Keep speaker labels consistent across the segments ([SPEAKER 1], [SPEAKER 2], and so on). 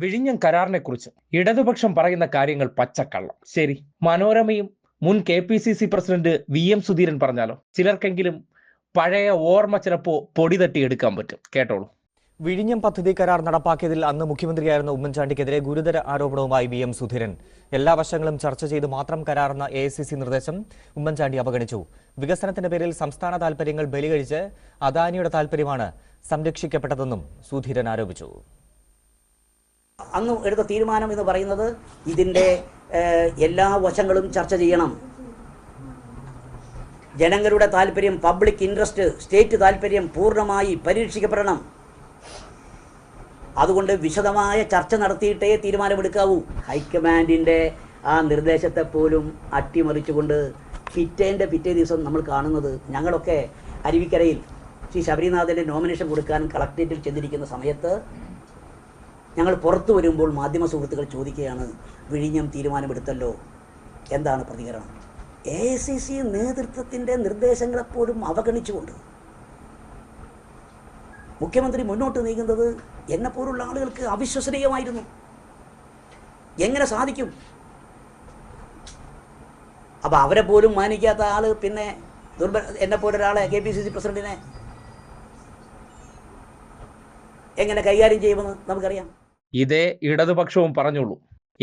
[SPEAKER 1] വിഴിഞ്ഞം കരാറിനെക്കുറിച്ച് ഇടതുപക്ഷം പറയുന്ന കാര്യങ്ങൾ പച്ചക്കള്ളം. ശരി, മനോരമയും മുൻ KPCC പ്രസിഡന്റ് VM സുധീരൻ പറഞ്ഞാലോ? ചിലർക്കെങ്കിലും പഴയ ഓർമ്മ ചിലപ്പോ പൊടി തട്ടി എടുക്കാൻ പറ്റും. കേട്ടോളൂ.
[SPEAKER 2] വിഴിഞ്ഞം പദ്ധതി കരാർ നടപ്പാക്കിയതിൽ അന്ന് മുഖ്യമന്ത്രിയായിരുന്ന ഉമ്മൻചാണ്ടിക്കെതിരെ ഗുരുതര ആരോപണവുമായി VM സുധീരൻ. എല്ലാ വശങ്ങളും ചർച്ച ചെയ്ത് മാത്രം കരാറെന്ന AICC നിർദ്ദേശം ഉമ്മൻചാണ്ടി അവഗണിച്ചു. വികസനത്തിന്റെ പേരിൽ സംസ്ഥാന താൽപര്യങ്ങൾ ബലികഴിച്ച് അദാനിയുടെ താൽപര്യമാണ് സംരക്ഷിക്കപ്പെട്ടതെന്നും സുധീരൻ ആരോപിച്ചു.
[SPEAKER 3] അന്ന് എടുത്ത തീരുമാനം എന്ന് പറയുന്നത് ഇതിൻ്റെ എല്ലാ വശങ്ങളും ചർച്ച ചെയ്യണം. ജനങ്ങളുടെ താല്പര്യം, പബ്ലിക് ഇൻട്രസ്റ്റ്, സ്റ്റേറ്റ് താല്പര്യം പൂർണ്ണമായി പരീക്ഷിക്കപ്പെടണം. അതുകൊണ്ട് വിശദമായ ചർച്ച നടത്തിയിട്ടേ തീരുമാനമെടുക്കാവൂ. ഹൈക്കമാൻഡിൻ്റെ ആ നിർദ്ദേശത്തെ പോലും അട്ടിമറിച്ചുകൊണ്ട് പിറ്റേ ദിവസം നമ്മൾ കാണുന്നത്, ഞങ്ങളൊക്കെ അരുവിക്കരയിൽ ശ്രീ ശബരിനാഥൻ്റെ നോമിനേഷൻ കൊടുക്കാൻ കളക്ട്രേറ്റിൽ ചെന്നിരിക്കുന്ന സമയത്ത് ഞങ്ങൾ പുറത്തു വരുമ്പോൾ മാധ്യമ സുഹൃത്തുക്കൾ ചോദിക്കുകയാണ്, വിഴിഞ്ഞം തീരുമാനമെടുത്തല്ലോ, എന്താണ് പ്രതികരണം? AICC നേതൃത്വത്തിൻ്റെ നിർദ്ദേശങ്ങളെപ്പോലും അവഗണിച്ചുകൊണ്ട് മുഖ്യമന്ത്രി മുന്നോട്ട് നീങ്ങുന്നത് എന്നെപ്പോലുള്ള ആളുകൾക്ക് അവിശ്വസനീയമായിരുന്നു. എങ്ങനെ സാധിക്കും? അപ്പോൾ അവരെ പോലും മാനിക്കാത്ത ആൾ പിന്നെ എന്നെപ്പോലൊരാളെ KPCC പ്രസിഡന്റിനെ എങ്ങനെ കൈകാര്യം ചെയ്യുമെന്ന് നമുക്കറിയാം.
[SPEAKER 1] ഇതേ ഇടതുപക്ഷവും പറഞ്ഞുള്ളൂ.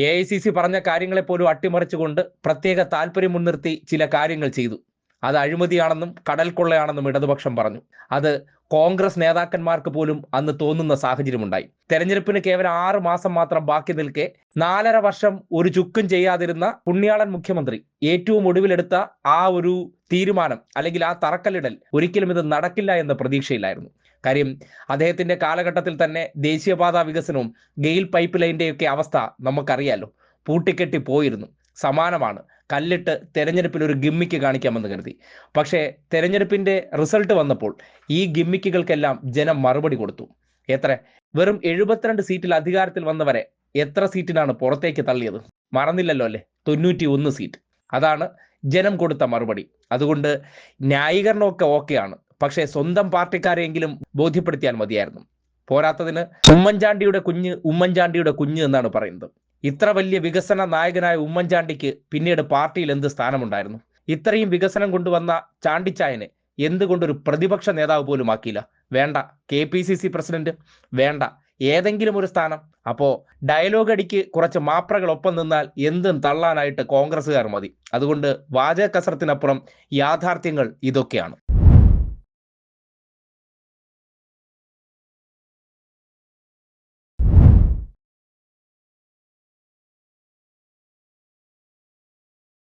[SPEAKER 1] AICC പറഞ്ഞ കാര്യങ്ങളെ പോലും അട്ടിമറിച്ചുകൊണ്ട് പ്രത്യേക താല്പര്യം മുൻനിർത്തി ചില കാര്യങ്ങൾ ചെയ്തു. അത് അഴിമതിയാണെന്നും കടൽ കൊള്ളയാണെന്നും ഇടതുപക്ഷം പറഞ്ഞു. അത് കോൺഗ്രസ് നേതാക്കന്മാർക്ക് പോലും അന്ന് തോന്നുന്ന സാഹചര്യമുണ്ടായി. തെരഞ്ഞെടുപ്പിന് കേവലം 6 മാസം മാത്രം ബാക്കി നിൽക്കെ 4.5 വർഷം ഒരു ചുക്കും ചെയ്യാതിരുന്ന പുണ്യാളൻ മുഖ്യമന്ത്രി ഏറ്റവും ഒടുവിലെടുത്ത ആ ഒരു തീരുമാനം, അല്ലെങ്കിൽ ആ തറക്കല്ലിടൽ, ഒരിക്കലും ഇത് നടക്കില്ല എന്ന പ്രതീക്ഷയിലായിരുന്നു. കാര്യം, അദ്ദേഹത്തിന്റെ കാലഘട്ടത്തിൽ തന്നെ ദേശീയപാതാ വികസനവും ഗെയിൽ പൈപ്പ് ലൈൻ്റെയൊക്കെ അവസ്ഥ നമുക്കറിയാലോ. പൂട്ടിക്കെട്ടി പോയിരുന്നു. സമാനമാണ്. കല്ലിട്ട് തെരഞ്ഞെടുപ്പിൽ ഒരു ഗിമ്മിക്ക് കാണിക്കാമെന്ന് കരുതി. പക്ഷേ തെരഞ്ഞെടുപ്പിന്റെ റിസൾട്ട് വന്നപ്പോൾ ഈ ഗിമ്മിക്കുകൾക്കെല്ലാം ജനം മറുപടി കൊടുത്തു. വെറും 72 സീറ്റിൽ അധികാരത്തിൽ വന്നവരെ എത്ര സീറ്റിനാണ് പുറത്തേക്ക് തള്ളിയത്? മറന്നില്ലല്ലോ അല്ലേ? 91 സീറ്റ്. അതാണ് ജനം കൊടുത്ത മറുപടി. അതുകൊണ്ട് ന്യായീകരണമൊക്കെ ഓക്കെയാണ്. പക്ഷേ സ്വന്തം പാർട്ടിക്കാരെയെങ്കിലും ബോധ്യപ്പെടുത്തിയാൽ മതിയായിരുന്നു. പോരാത്തതിന് ഉമ്മൻചാണ്ടിയുടെ കുഞ്ഞ് എന്നാണ് പറയുന്നത്. ഇത്ര വലിയ വികസന നായകനായ ഉമ്മൻചാണ്ടിക്ക് പിന്നീട് പാർട്ടിയിൽ എന്ത് സ്ഥാനമുണ്ടായിരുന്നു? ഇത്രയും വികസനം കൊണ്ടുവന്ന ചാണ്ടിച്ചായനെ എന്തുകൊണ്ടൊരു പ്രതിപക്ഷ നേതാവ് പോലും ആക്കിയില്ല? വേണ്ട KPCC പ്രസിഡന്റ്, വേണ്ട ഏതെങ്കിലും ഒരു സ്ഥാനം. അപ്പോ ഡയലോഗ് അടിക്ക് കുറച്ച് മാപ്രകൾ ഒപ്പം നിന്നാൽ എന്തും തള്ളാനായിട്ട് കോൺഗ്രസ്സുകാർ മതി. അതുകൊണ്ട് വാചക കസരത്തിനപ്പുറം യാഥാർത്ഥ്യങ്ങൾ ഇതൊക്കെയാണ്.